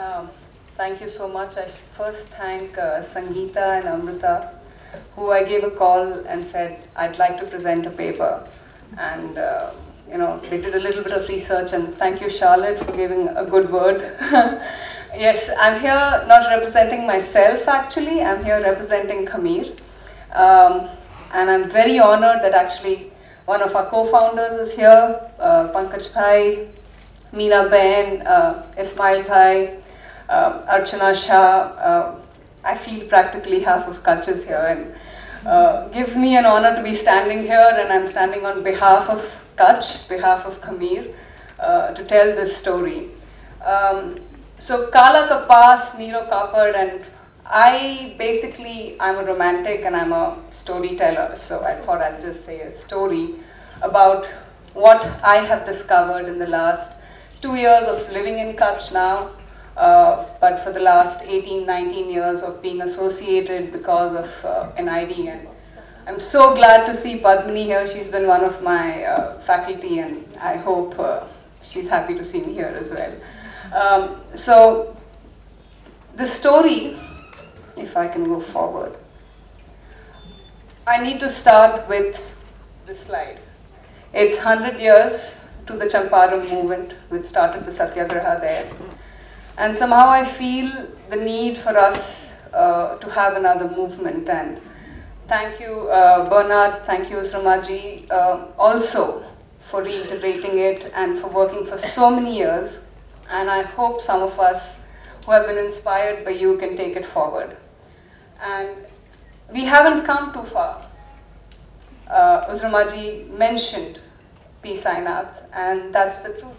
Um, Thank you so much. I first thank Sangeeta and Amrita, who I gave a call and said, I'd like to present a paper. And, they did a little bit of research, and thank you, Charlotte, for giving a good word. Yes, I'm here not representing myself, actually. I'm here representing Khamir. And I'm very honored that actually one of our co-founders is here, Pankaj Bhai, Meena Ben, Ismail Bhai, Archana Shah. I feel practically half of Kaachch is here, and gives me an honor to be standing here, and I'm standing on behalf of Kaachch, behalf of Khamir, to tell this story. So Kala Kapas, Niro Kapad, and I'm a romantic and I'm a storyteller, so I thought I'd just say a story about what I have discovered in the last 2 years of living in Kaachch now, but for the last 18, 19 years of being associated because of NID. And I'm so glad to see Padmini here. She's been one of my faculty, and I hope she's happy to see me here as well. So the story, if I can go forward, I need to start with this slide. It's 100 years to the Champaran movement, which started the Satyagraha there. And somehow I feel the need for us to have another movement. And thank you, Bernard, thank you, Usramaji, also for reiterating it and for working for so many years. And I hope some of us who have been inspired by you can take it forward. And we haven't come too far. Usramaji mentioned P. Sainath, and that's the truth.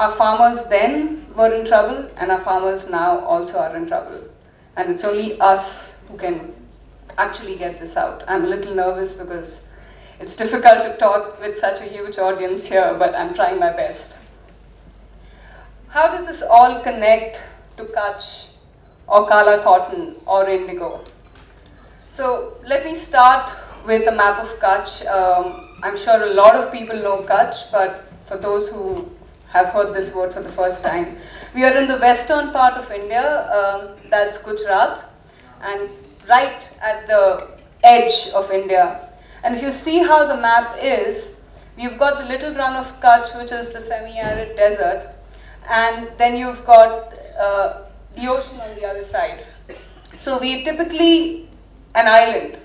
Our farmers then were in trouble, and our farmers now also are in trouble. And it's only us who can actually get this out. I'm a little nervous because it's difficult to talk with such a huge audience here, but I'm trying my best. How does this all connect to Kaachch, or Kala cotton, or indigo? So let me start with a map of Kaachch. I'm sure a lot of people know Kaachch, but for those who have heard this word for the first time, we are in the western part of India, that's Gujarat, and right at the edge of India. And if you see how the map is, you've got the little run of Kaachch, which is the semi-arid desert, and then you've got the ocean on the other side. So we're typically an island,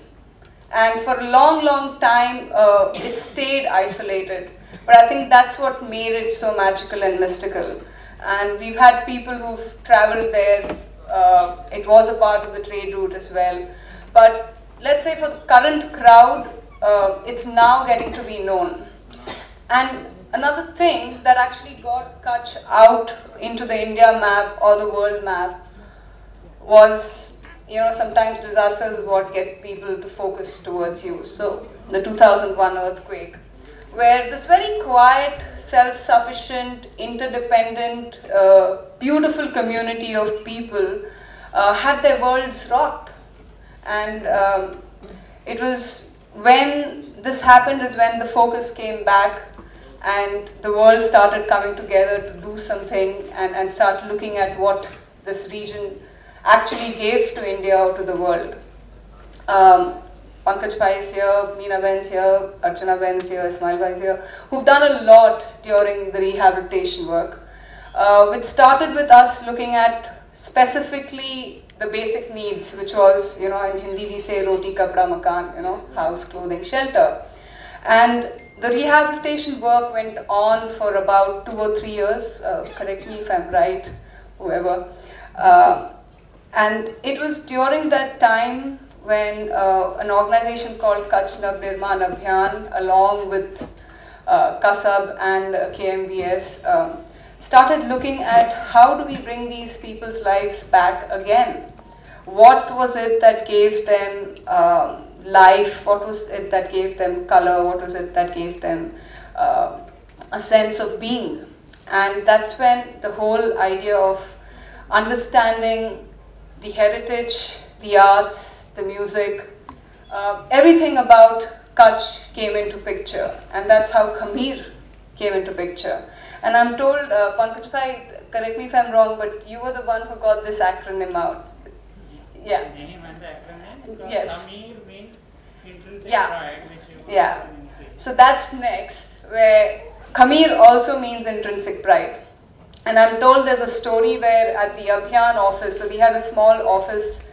and for a long, long time it stayed isolated. But I think that's what made it so magical and mystical. And we've had people who've traveled there. It was a part of the trade route as well. But let's say for the current crowd, it's now getting to be known. And another thing that actually got Kaachch out into the India map or the world map was, sometimes disasters is what get people to focus towards you. So the 2001 earthquake, where this very quiet, self-sufficient, interdependent, beautiful community of people had their worlds rocked. And it was when this happened is when the focus came back and the world started coming together to do something and start looking at what this region actually gave to India or to the world. Pankaj Bhai is here, Meena Ben is here, Archana Ben is here, Ismail Bhai is here, who've done a lot during the rehabilitation work, which started with us looking at specifically the basic needs, which was, in Hindi we say roti, kapda, makan, house, clothing, shelter. And the rehabilitation work went on for about 2 or 3 years, correct me if I'm right, whoever. And it was during that time when an organization called Kaachch Nirman Abhiyan, along with Kasab and KMBS, started looking at how do we bring these people's lives back again. What was it that gave them life? What was it that gave them color? What was it that gave them a sense of being? And that's when the whole idea of understanding the heritage, the arts, the music, everything about Kaachch came into picture, and that's how Khamir came into picture. And I'm told, Pankaj Bhai, correct me if I'm wrong, but you were the one who got this acronym out. Yeah. Name and the acronym. Yes. Khamir means intrinsic Yeah. pride, which you Yeah. So that's next, where Khamir also means intrinsic pride. And I'm told there's a story where at the Abhiyan office, so we had a small office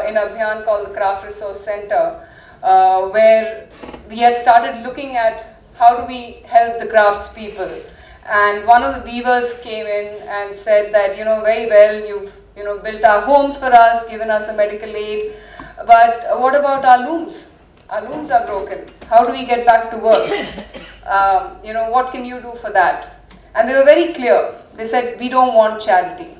in Abhiyan called the Craft Resource Center, where we had started looking at how do we help the crafts people. And one of the weavers came in and said that, very well, you've built our homes for us, given us the medical aid, but what about our looms? Our looms are broken. How do we get back to work? What can you do for that? And they were very clear. They said, we don't want charity.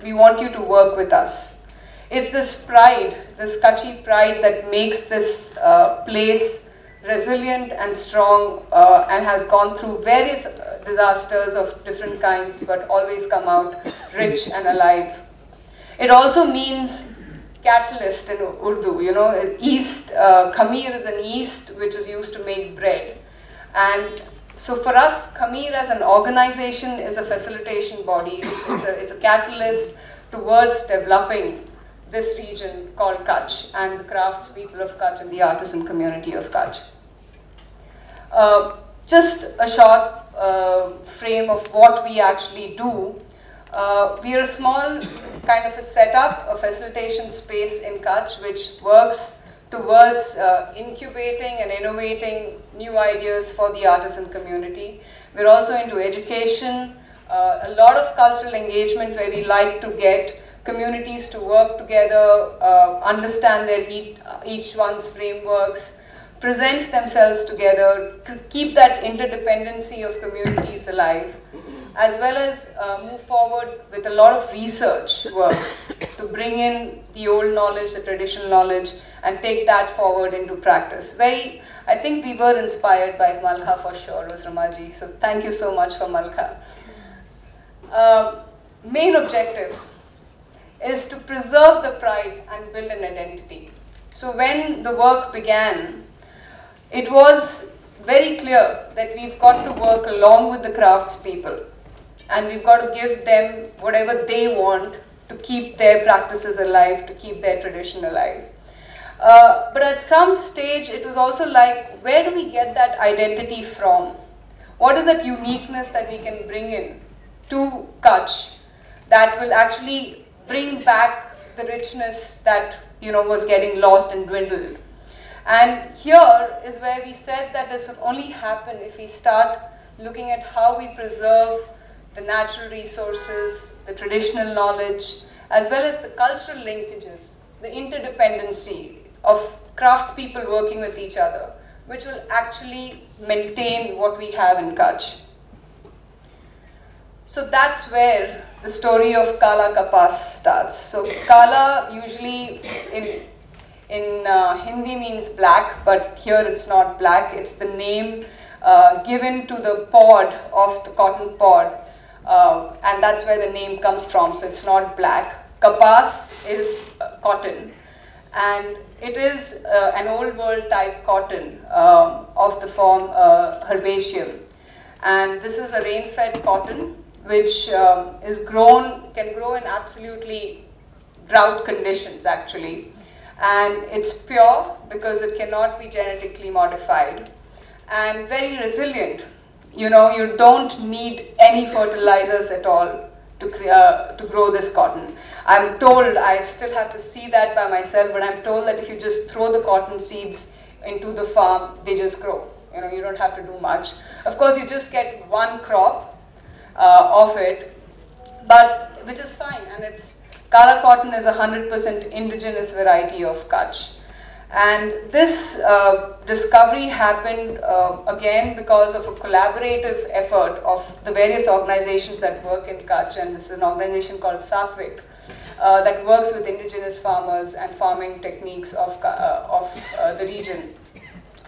We want you to work with us. It's this pride, this Kaachch pride that makes this place resilient and strong and has gone through various disasters of different kinds but always come out rich and alive. It also means catalyst in Urdu, yeast, Khamir is an yeast which is used to make bread. And so for us, Khamir as an organization is a facilitation body. It's a catalyst towards developing this region called Kaachch and the crafts people of Kaachch and the artisan community of Kaachch. Just a short frame of what we actually do. We are a small kind of a setup, a facilitation space in Kaachch which works towards incubating and innovating new ideas for the artisan community. We're also into education, a lot of cultural engagement where we like to get communities to work together, understand their each one's frameworks, present themselves together to keep that interdependency of communities alive, as well as move forward with a lot of research work to bring in the old knowledge, the traditional knowledge, and take that forward into practice. I think we were inspired by Malka for sure, Rosramaji, so thank you so much for Malka. Main objective is to preserve the pride and build an identity. So when the work began, it was very clear that we've got to work along with the crafts people and we've got to give them whatever they want to keep their practices alive, to keep their tradition alive. But at some stage, it was also like, where do we get that identity from? What is that uniqueness that we can bring in to Kaachch that will actually bring back the richness that was getting lost and dwindled? And here is where we said that this will only happen if we start looking at how we preserve the natural resources, the traditional knowledge, as well as the cultural linkages, the interdependency of craftspeople working with each other, which will actually maintain what we have in Kaachch. So that's where the story of Kala Kapas starts. So Kala usually in Hindi means black, but here it's not black. It's the name given to the pod of the cotton pod, and that's where the name comes from. So it's not black. Kapas is cotton, and it is an old world type cotton of the form herbaceum. And this is a rain-fed cotton which can grow in absolutely drought conditions actually. And it's pure because it cannot be genetically modified and very resilient. You don't need any fertilizers at all to grow this cotton. I'm told, I still have to see that by myself, but I'm told that if you just throw the cotton seeds into the farm, they just grow. You don't have to do much. Of course, you just get one crop of it, but which is fine. And Kala cotton is a 100% indigenous variety of Kaachch. And this discovery happened again because of a collaborative effort of the various organizations that work in Kaachch, and this is an organization called Satvik that works with indigenous farmers and farming techniques of the region.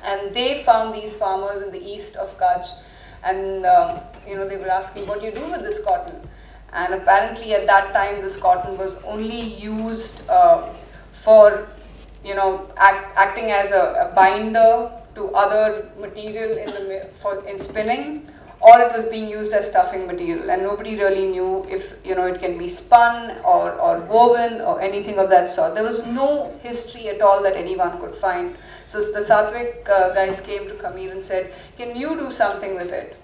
And they found these farmers in the east of Kaachch, and they were asking, what do you do with this cotton? And apparently at that time this cotton was only used for acting as a binder to other material in spinning, or it was being used as stuffing material, and nobody really knew if it can be spun or woven or anything of that sort. There was no history at all that anyone could find. So the Satvik guys came to Khamir and said, "Can you do something with it?"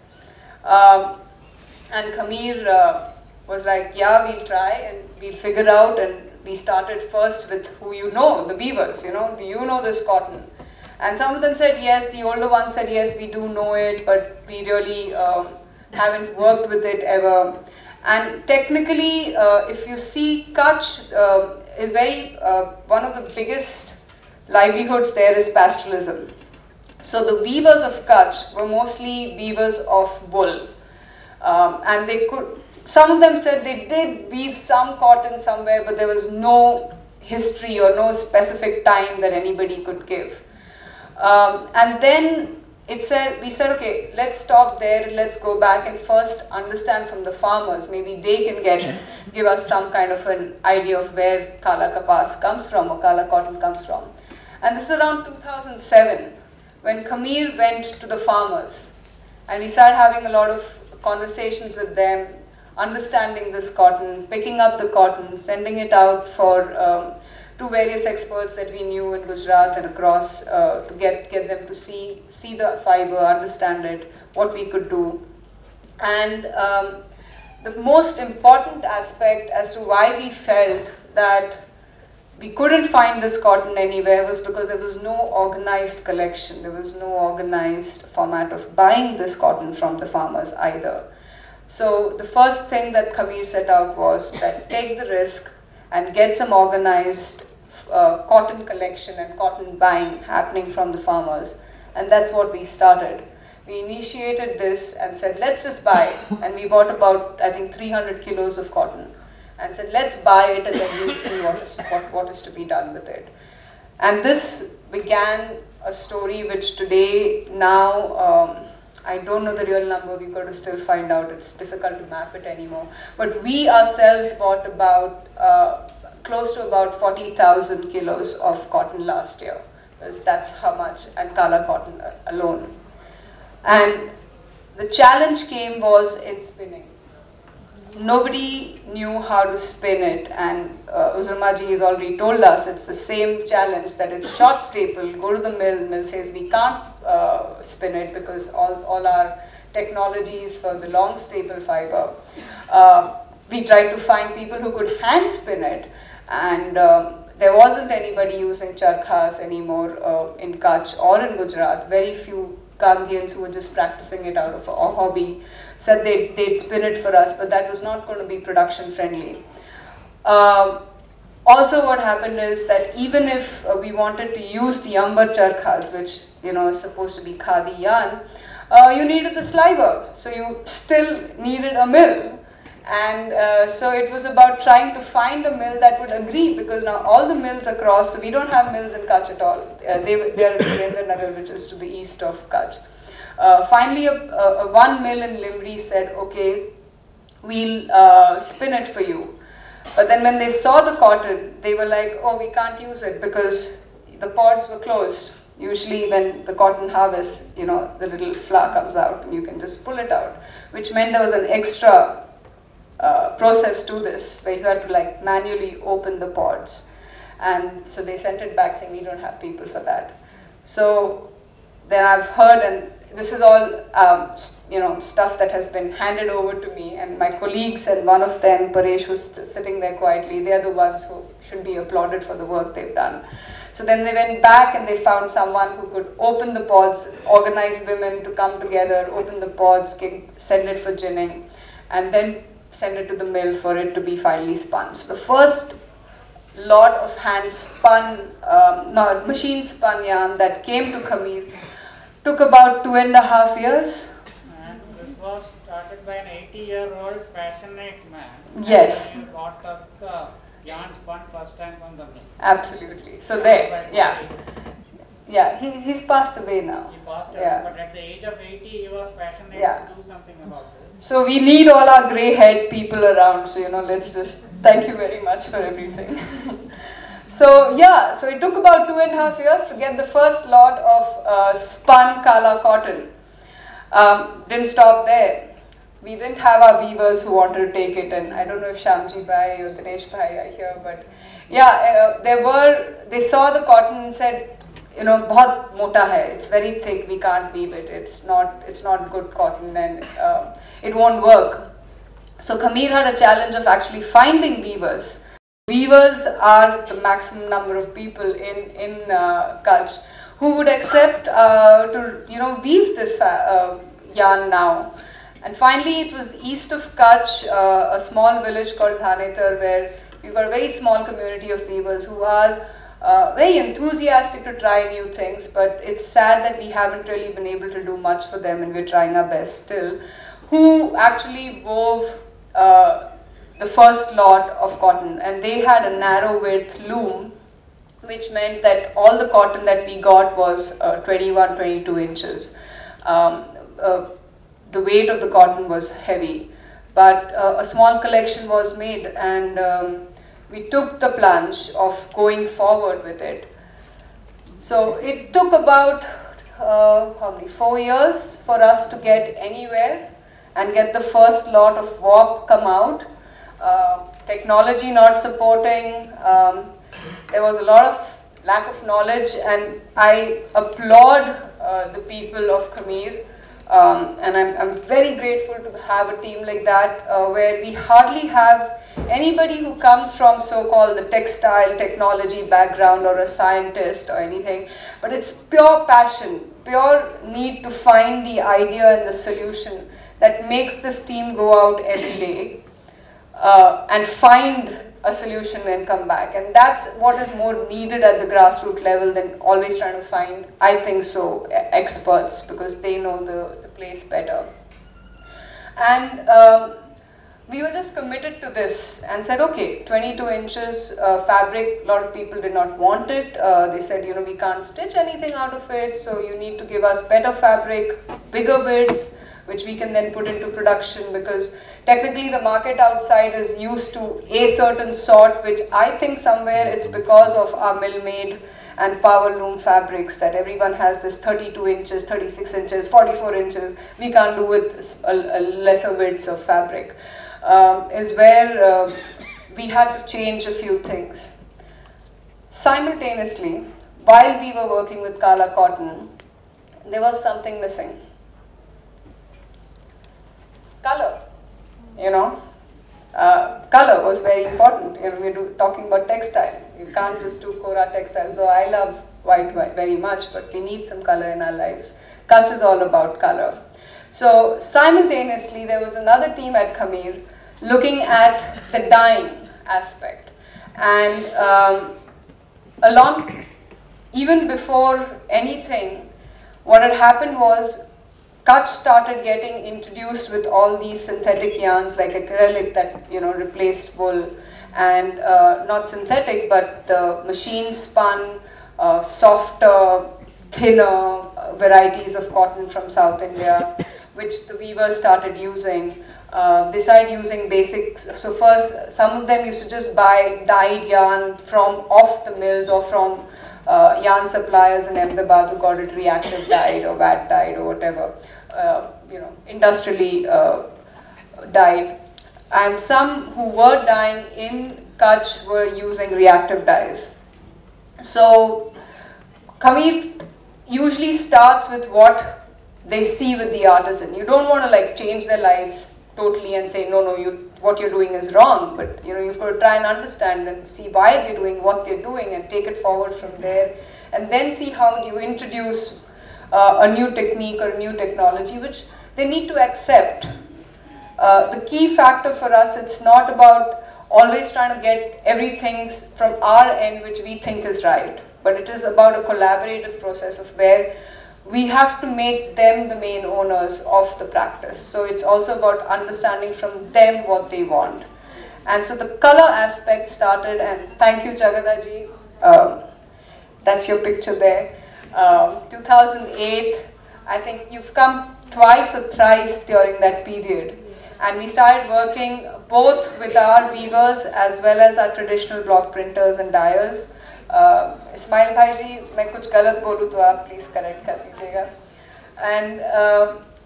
And Khamir was like, "Yeah, we'll try and we'll figure out." And we started first with who the weavers. Do you know this cotton? And some of them said yes, the older ones said yes, we do know it, but we really haven't worked with it ever. And technically, if you see, Kaachch is one of the biggest livelihoods there is pastoralism. So the weavers of Kaachch were mostly weavers of wool. And some of them said they did weave some cotton somewhere, but there was no history or no specific time that anybody could give. And then we said, okay, let's stop there and let's go back and first understand from the farmers. Maybe they can give us some kind of an idea of where Kala Kapas comes from or Kala cotton comes from. And this is around 2007 when Khamir went to the farmers, and we started having a lot of conversations with them, understanding this cotton, picking up the cotton, sending it out to various experts that we knew in Gujarat and across to get them to see the fiber, understand it, what we could do. And the most important aspect as to why we felt that we couldn't find this cotton anywhere was because there was no organized collection. There was no organized format of buying this cotton from the farmers either. So the first thing that Khamir set out was that take the risk and get some organized cotton collection and cotton buying happening from the farmers. And that's what we started. We initiated this and said, let's just buy it. And we bought about, I think, 300 kilos of cotton and said, let's buy it and then we'll see what is to be done with it. And this began a story which today, now, I don't know the real number, we've got to still find out, it's difficult to map it anymore. But we ourselves bought about, close to about 40,000 kilos of cotton last year. Because that's how much, and Kala cotton alone. And the challenge was in spinning. Nobody knew how to spin it, and Uzramaji has already told us it's the same challenge, that it's short staple, go to the mill says we can't spin it because all our technologies for the long staple fiber. We tried to find people who could hand spin it, and there wasn't anybody using charkhas anymore in Kaachch or in Gujarat. Very few Gandhians who were just practicing it out of a hobby said they'd spin it for us, but that was not going to be production friendly. Also what happened is that even if we wanted to use the ambar charkhas, which is supposed to be khadi yarn, you needed the sliver, so you still needed a mill. And so it was about trying to find a mill that would agree, because now all the mills across, so we don't have mills in Kaachch at all. They are in Surendranagar, which is to the east of Kaachch. Finally, one mill in Limri said, okay, we'll spin it for you. But then when they saw the cotton, they were like, oh, we can't use it because the pods were closed. Usually when the cotton harvests, the little flower comes out and you can just pull it out, which meant there was an extra process to this, where you had to manually open the pods. And so they sent it back saying, we don't have people for that. So then I've heard, and this is all stuff that has been handed over to me, and my colleagues, and one of them, Paresh, who's sitting there quietly, they're the ones who should be applauded for the work they've done. So then they went back and they found someone who could open the pods, organize women to come together, open the pods, send it for ginning, and then send it to the mill for it to be finally spun. So the first lot of machine spun yarn that came to Khamir took about 2.5 years. And this was started by an 80-year-old passionate man. Yes. And he got us yarn spun first time from the mill. Absolutely. So there, yeah. Yeah, he's passed away now. He passed away, Yeah. but at the age of 80, he was passionate Yeah. to do something about it. So we need all our grey-haired people around. So let's just thank you very much for everything. So yeah, so it took about 2.5 years to get the first lot of spun Kala cotton. Didn't stop there. We didn't have our weavers who wanted to take it, and I don't know if Shamji Bhai or Dinesh Bhai are here, but yeah, they saw the cotton and said, you know, बहुत मोटा है, it's very thick, we can't weave it, it's not good cotton, and it won't work. So Khamir had a challenge of actually finding weavers. Weavers are the maximum number of people in Kaachch who would accept to, you know, weave this yarn now. And finally, it was east of Kaachch, a small village called Thanetar, where we've got a very small community of weavers who are very enthusiastic to try new things, but it's sad that we haven't really been able to do much for them, and we're trying our best still, who actually wove the first lot of cotton, and they had a narrow width loom, which meant that all the cotton that we got was 21, 22 inches. The weight of the cotton was heavy, but a small collection was made, and we took the plunge of going forward with it. So it took about 4 years for us to get anywhere and get the first lot of warp come out. Technology not supporting, there was a lot of lack of knowledge, and I applaud the people of Khamir, and I'm very grateful to have a team like that, where we hardly have anybody who comes from so-called the textile technology background or a scientist or anything, but it's pure passion, pure need to find the idea and the solution that makes this team go out every day and find a solution and come back. And that's what is more needed at the grassroots level than always trying to find, I think so, experts, because they know the place better. And we were just committed to this and said, okay, 22 inches fabric, a lot of people did not want it. They said, you know, we can't stitch anything out of it, so you need to give us better fabric, bigger widths, which we can then put into production, because technically the market outside is used to a certain sort, which I think somewhere it's because of our mill-made and power loom fabrics that everyone has this 32 inches, 36 inches, 44 inches. We can't do with a lesser widths of fabric. Is where we had to change a few things. Simultaneously, while we were working with Kala cotton, there was something missing. Color, you know. Color was very important. You know, we're talking about textile. You can't just do Kora textile. So I love white very much, but we need some color in our lives. Kaachch is all about color. So simultaneously, there was another team at Khamir looking at the dyeing aspect. And even before anything, what had happened was Kaachch started getting introduced with all these synthetic yarns like acrylic that, you know, replaced wool, and not synthetic but the machine spun, softer, thinner varieties of cotton from South India, which the weavers started using. They started using basics. So first, some of them used to just buy dyed yarn from off the mills or from yarn suppliers in Ahmedabad who got it reactive dyed or VAT dyed or whatever, you know, industrially dyed. And some who were dyeing in Kaachch were using reactive dyes. So Khamir usually starts with what they see with the artisan. You don't want to like change their lives totally and say, no, what you're doing is wrong, but you know, you've got to try and understand and see why they're doing what they're doing and take it forward from there, and then see how do you introduce a new technique or a new technology which they need to accept. The key factor for us, it's not about always trying to get everything from our end which we think is right, but it is about a collaborative process of where we have to make them the main owners of the practice. So it's also about understanding from them what they want. And so the color aspect started, and thank you Jagadaji, that's your picture there. 2008, I think you've come twice or thrice during that period. And we started working both with our weavers as well as our traditional block printers and dyers. Ismail Bhai ji, मैं कुछ गलत बोलूँ तो आप please correct कर दीजिएगा. And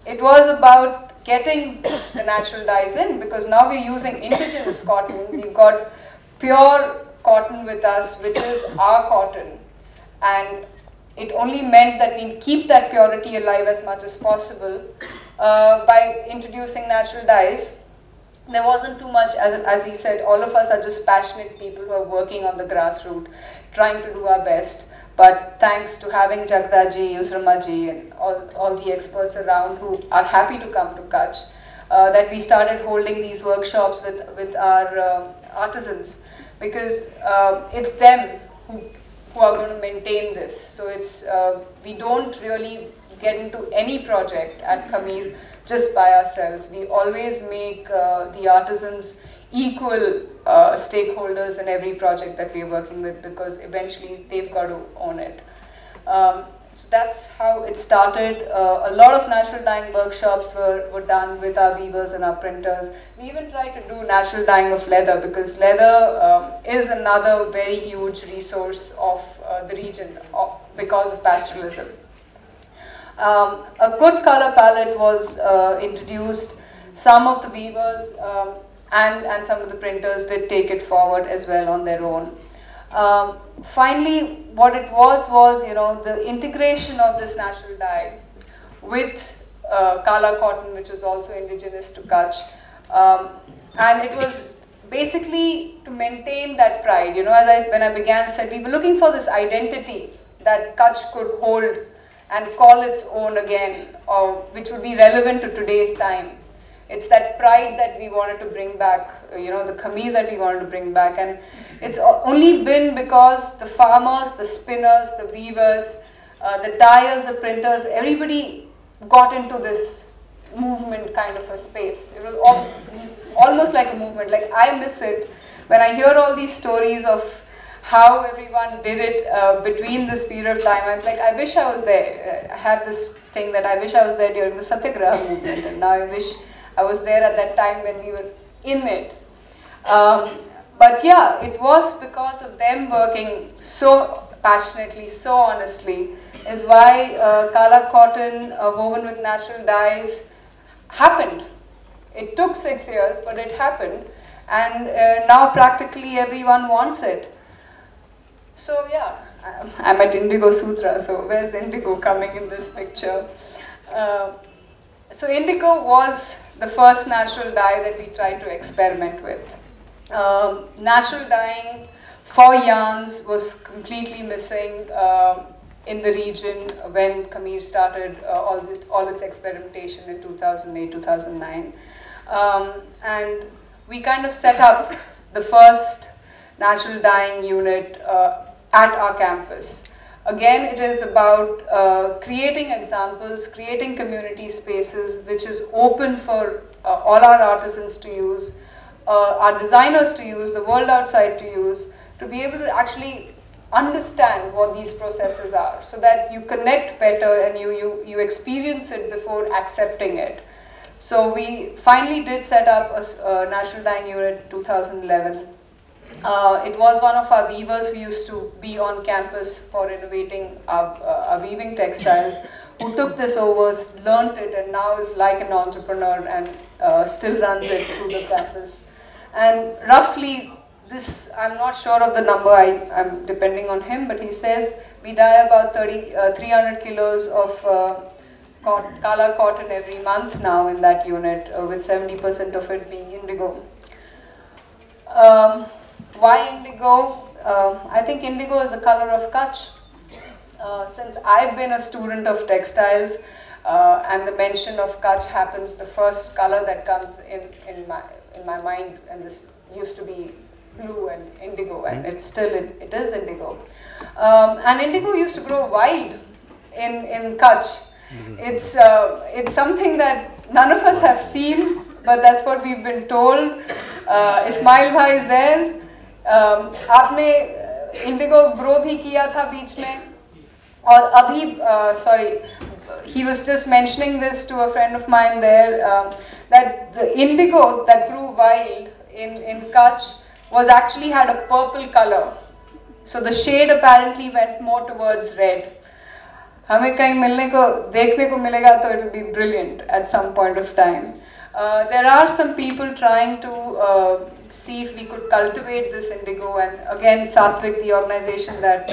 it was about getting the natural dyes in, because now we're using indigenous cotton. We've got pure cotton with us, which is our cotton. And it only meant that we keep that purity alive as much as possible by introducing natural dyes. There wasn't too much, as we said, all of us are just passionate people who are working on the grassroots, trying to do our best. But thanks to having Jagdaji, Yusramaji, and all the experts around who are happy to come to Kaachch, that we started holding these workshops with our artisans, because it's them who are going to maintain this. So it's we don't really get into any project at Khamir just by ourselves. We always make the artisans equal stakeholders in every project that we're working with, because eventually they've got to own it. So that's how it started. A lot of natural dyeing workshops were done with our weavers and our printers. We even tried to do natural dyeing of leather, because leather is another very huge resource of the region because of pastoralism. A good color palette was introduced. Some of the weavers and some of the printers did take it forward as well on their own. Finally, what it was, you know, the integration of this natural dye with Kala cotton, which is also indigenous to Kaachch. And it was basically to maintain that pride. You know, when I began, I said we were looking for this identity that Kaachch could hold and call its own again, or which would be relevant to today's time. It's that pride that we wanted to bring back, you know, the Khamir that we wanted to bring back. And it's only been because the farmers, the spinners, the weavers, the dyers, the printers, everybody got into this movement kind of a space. It was almost like a movement. Like, I miss it when I hear all these stories of how everyone did it between this period of time. I'm like, I wish I was there. I have this thing that I wish I was there during the Satyagraha movement, and now I wish I was there at that time when we were in it. But yeah, it was because of them working so passionately, so honestly, is why Kala cotton woven with natural dyes happened. It took 6 years, but it happened, and now practically everyone wants it. So yeah, I'm at INDIGO Sutra, so where's indigo coming in this picture? So indigo was the first natural dye that we tried to experiment with. Natural dyeing for yarns was completely missing in the region when Khamir started all its experimentation in 2008, 2009. And we kind of set up the first natural dyeing unit at our campus. Again, it is about creating examples, creating community spaces which is open for all our artisans to use, our designers to use, the world outside to use, to be able to actually understand what these processes are, so that you connect better and you experience it before accepting it. So we finally did set up a natural dyeing unit in 2011. It was one of our weavers who used to be on campus for innovating our weaving textiles, who took this over, learned it, and now is like an entrepreneur and still runs it through the campus. And roughly, this, I'm not sure of the number, I'm depending on him, but he says we dye about 300 kilos of Kala cotton every month now in that unit, with 70% of it being indigo. Why indigo? I think indigo is the color of Kaachch. Since I've been a student of textiles and the mention of Kaachch happens, the first color that comes in my mind, and this used to be blue and indigo, and it is indigo. And indigo used to grow wild in Kaachch. It's something that none of us have seen, but that's what we've been told. Ismail bhai is there. आपने Indigo grow भी किया था बीच में, और अभी sorry, he was just mentioning this to a friend of mine there, that the indigo that grew wild in Kaachch was actually had a purple color. So the shade apparently went more towards red. हमें कहीं मिलने को देखने को मिलेगा तो it will be brilliant at some point of time. There are some people trying to see if we could cultivate this indigo, and again Satvik, the organization that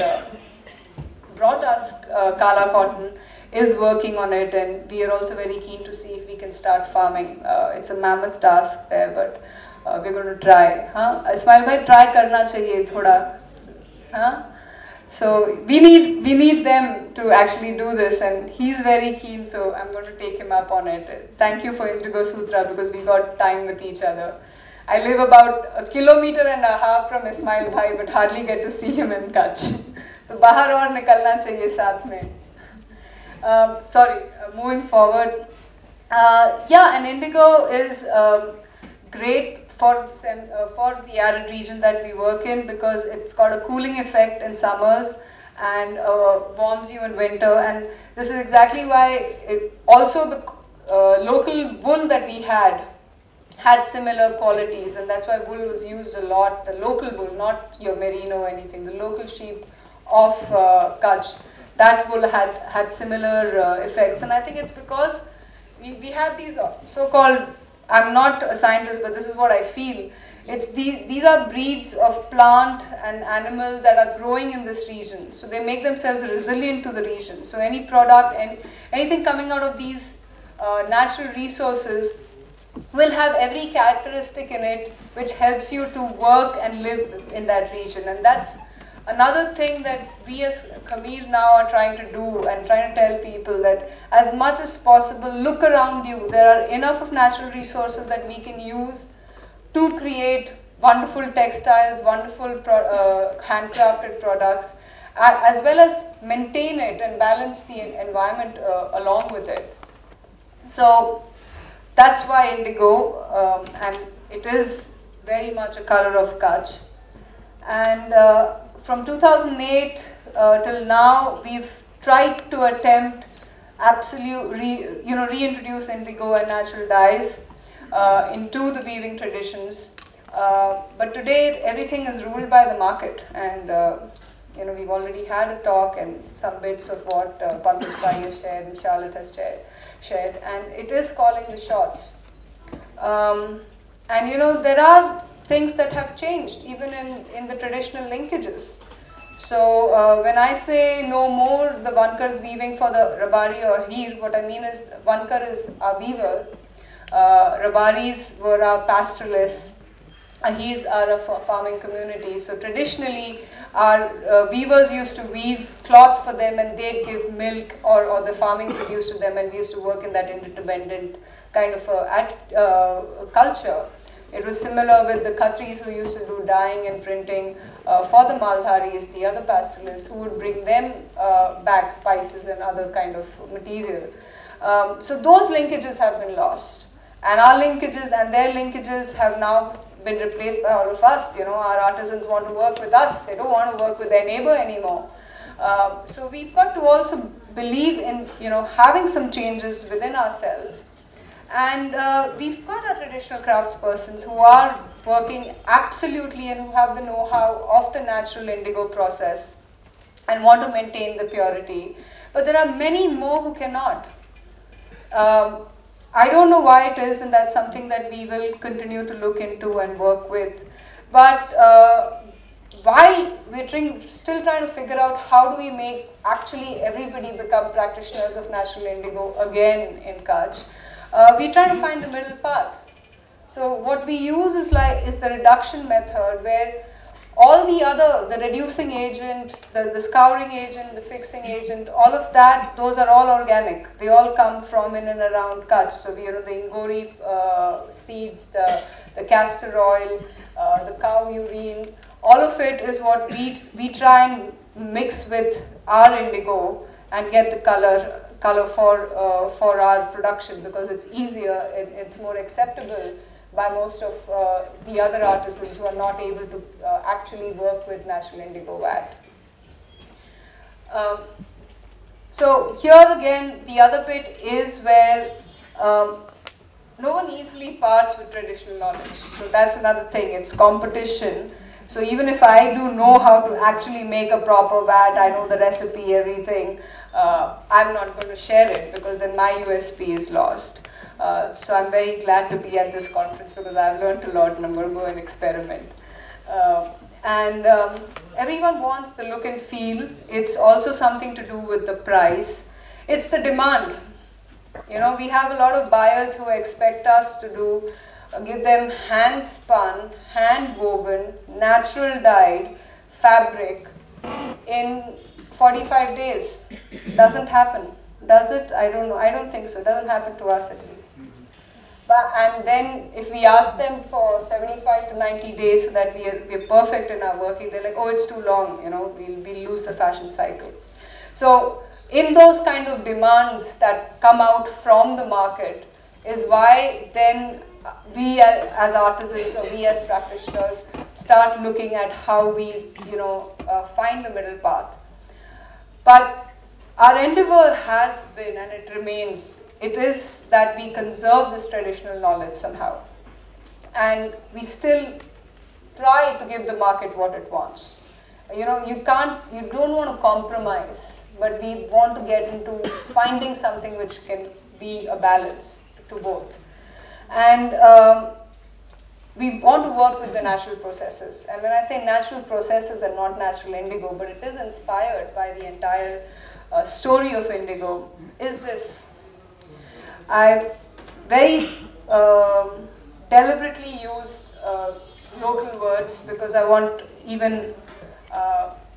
brought us Kala cotton, is working on it, and we are also very keen to see if we can start farming. It's a mammoth task there, but we're going to try. Huh? Ismail bhai, try karna chahiye thoda. Huh? So we need them to actually do this, and he's very keen, so I'm going to take him up on it. Thank you for Indigo Sutra, because we got time with each other. I live about 1.5 kilometers from Ismail bhai, but hardly get to see him in Kaachch. So bahar aur nikalna chahiye saath mein. Moving forward. Yeah, and indigo is great for the arid region that we work in, because it's got a cooling effect in summers and warms you in winter. And this is exactly why also the local wool that we had similar qualities, and that's why wool was used a lot, the local wool, not your merino or anything, the local sheep of Kaachch. That wool had similar effects, and I think it's because we have these so-called, I'm not a scientist, but this is what I feel. These are breeds of plant and animal that are growing in this region. So they make themselves resilient to the region. So any product, anything coming out of these natural resources will have every characteristic in it which helps you to work and live in that region. And that's another thing that we as Khamir now are trying to do, and trying to tell people that as much as possible, look around you. There are enough of natural resources that we can use to create wonderful textiles, wonderful handcrafted products, as well as maintain it and balance the environment along with it. So that's why indigo, and it is very much a color of Kaachch. And from 2008 till now, we've tried to attempt reintroduce indigo and natural dyes into the weaving traditions. But today, everything is ruled by the market, and we've already had a talk and some bits of what Pankaj Bhai has shared and Charlotte has shared, and it is calling the shots. And there are things that have changed even in the traditional linkages. So when I say no more the Vankars weaving for the Rabari or Heer, what I mean is Vankar is our weaver, Rabaris were our pastoralists, Ahirs are a farming community. So traditionally our weavers used to weave cloth for them, and they'd give milk or the farming produced to them, and we used to work in that interdependent kind of culture. It was similar with the Khatris, who used to do dyeing and printing for the Maldharis, the other pastoralists, who would bring them back spices and other kind of material. So those linkages have been lost, and our linkages and their linkages have now been replaced by all of us. Our artisans want to work with us, they don't want to work with their neighbor anymore. So we've got to also believe in having some changes within ourselves. And we've got our traditional craftspersons who are working absolutely and who have the know-how of the natural indigo process and want to maintain the purity. But there are many more who cannot. I don't know why it is, and that's something that we will continue to look into and work with. But while we're still trying to figure out how do we make actually everybody become practitioners of natural indigo again in Kaachch, we're trying to find the middle path. So what we use is the reduction method, where all the reducing agent, the scouring agent, the fixing agent, all of that, those are all organic. They all come from in and around Kaachch. So the ingori seeds, the castor oil, the cow urine, all of it is what we try and mix with our indigo and get the color for our production, because it's easier and it's more acceptable by most of the other artisans who are not able to actually work with natural indigo vat. So here again, the other bit is where no one easily parts with traditional knowledge. So that's another thing, it's competition. So even if I do know how to actually make a proper vat, I know the recipe, everything, I'm not going to share it because then my USP is lost. So I'm very glad to be at this conference because I've learned a lot and I'm going to go and experiment. Everyone wants the look and feel. It's also something to do with the price. It's the demand. You know, we have a lot of buyers who expect us to do, give them hand spun, hand woven, natural dyed fabric in 45 days. Doesn't happen. Does it? I don't know. I don't think so. It doesn't happen to us at least. And then if we ask them for 75 to 90 days so that we're perfect in our working, they're like, oh, it's too long, you know, we'll lose the fashion cycle. So in those kind of demands that come out from the market is why then we as artisans or we as practitioners start looking at how we, you know, find the middle path. But our endeavor has been, and it remains, it is that we conserve this traditional knowledge somehow. And we still try to give the market what it wants. You know, you don't want to compromise, but we want to get into finding something which can be a balance to both. And we want to work with the natural processes. And when I say natural processes and not natural indigo, but it is inspired by the entire story of indigo, is this. I very deliberately used local words because I want even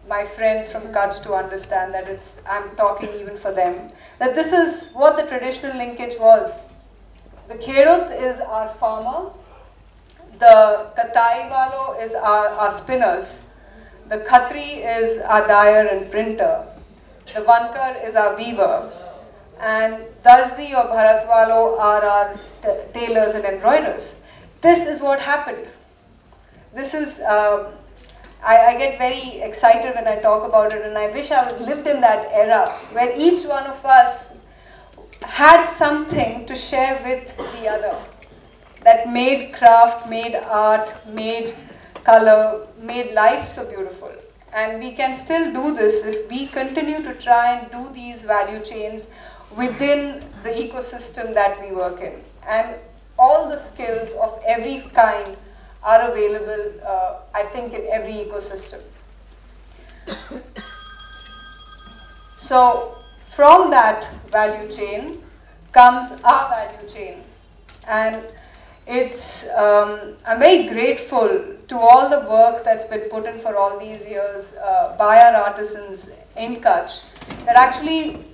my friends from Kaachch to understand that I'm talking even for them. That this is what the traditional linkage was. The Kherut is our farmer, the Katai Walo is our spinners, the Khatri is our dyer and printer, the Bankar is our weaver, and Darzi or Bharatwalo are our tailors and embroiderers. This is what happened. This is, I get very excited when I talk about it, and I wish I lived in that era where each one of us had something to share with the other that made craft, made art, made color, made life so beautiful. And we can still do this if we continue to try and do these value chains within the ecosystem that we work in. And all the skills of every kind are available, I think, in every ecosystem. So from that value chain comes our value chain. And it's, I'm very grateful to all the work that's been put in for all these years by our artisans in Kaachch, that actually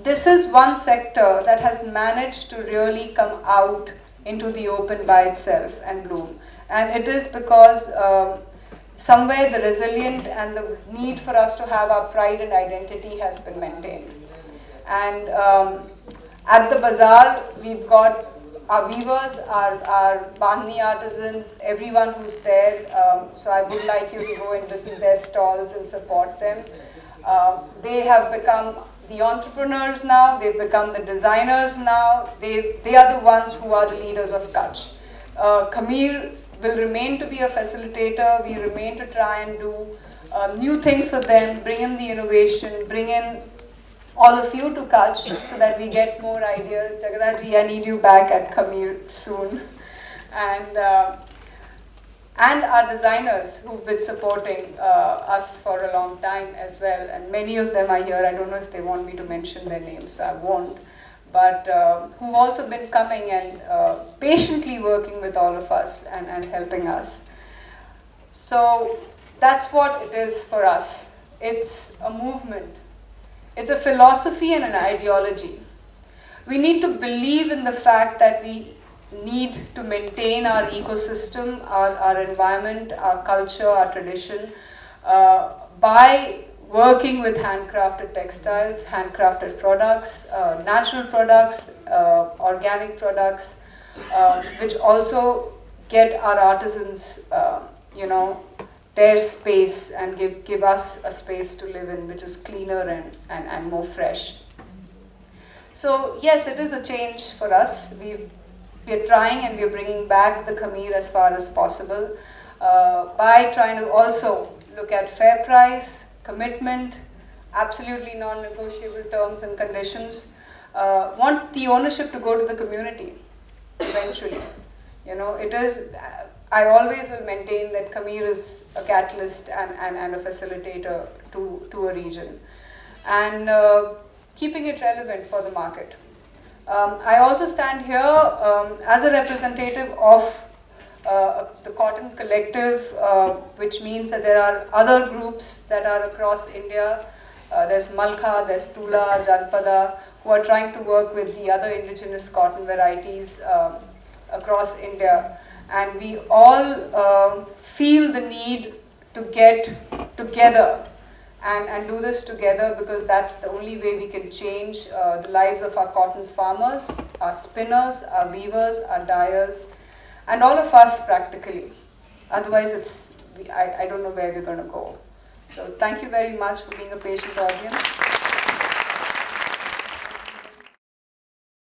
this is one sector that has managed to really come out into the open by itself and bloom. And it is because somewhere the resilient and the need for us to have our pride and identity has been maintained. And at the bazaar, we've got our weavers, our Bandhni artisans, everyone who's there. So I would like you to go and visit their stalls and support them. They have become the entrepreneurs now, they've become the designers now, they are the ones who are the leaders of Kaachch. Khamir will remain to be a facilitator, we remain to try and do new things for them, bring in the innovation, bring in all of you to Kaachch so that we get more ideas. Jagadaji, I need you back at Khamir soon. And our designers who've been supporting us for a long time as well. And many of them are here. I don't know if they want me to mention their names, so I won't. But who've also been coming and patiently working with all of us and helping us. So that's what it is for us. It's a movement. It's a philosophy and an ideology. We need to believe in the fact that we need to maintain our ecosystem, our environment, our culture, our tradition by working with handcrafted textiles, handcrafted products, natural products, organic products, which also get our artisans, you know, their space and give us a space to live in which is cleaner and more fresh. So yes, it is a change for us. We're trying and we're bringing back the Khamir as far as possible by trying to also look at fair price, commitment, absolutely non-negotiable terms and conditions. Want the ownership to go to the community eventually. You know, it is, I always will maintain that Khamir is a catalyst and a facilitator to a region. And keeping it relevant for the market. I also stand here as a representative of the Cotton Collective, which means that there are other groups that are across India. There's Malkha, there's Tula, Janpada, who are trying to work with the other indigenous cotton varieties across India. And we all feel the need to get together and do this together, because that's the only way we can change the lives of our cotton farmers, our spinners, our weavers, our dyers, and all of us practically. Otherwise, I don't know where we're going to go. So thank you very much for being a patient audience.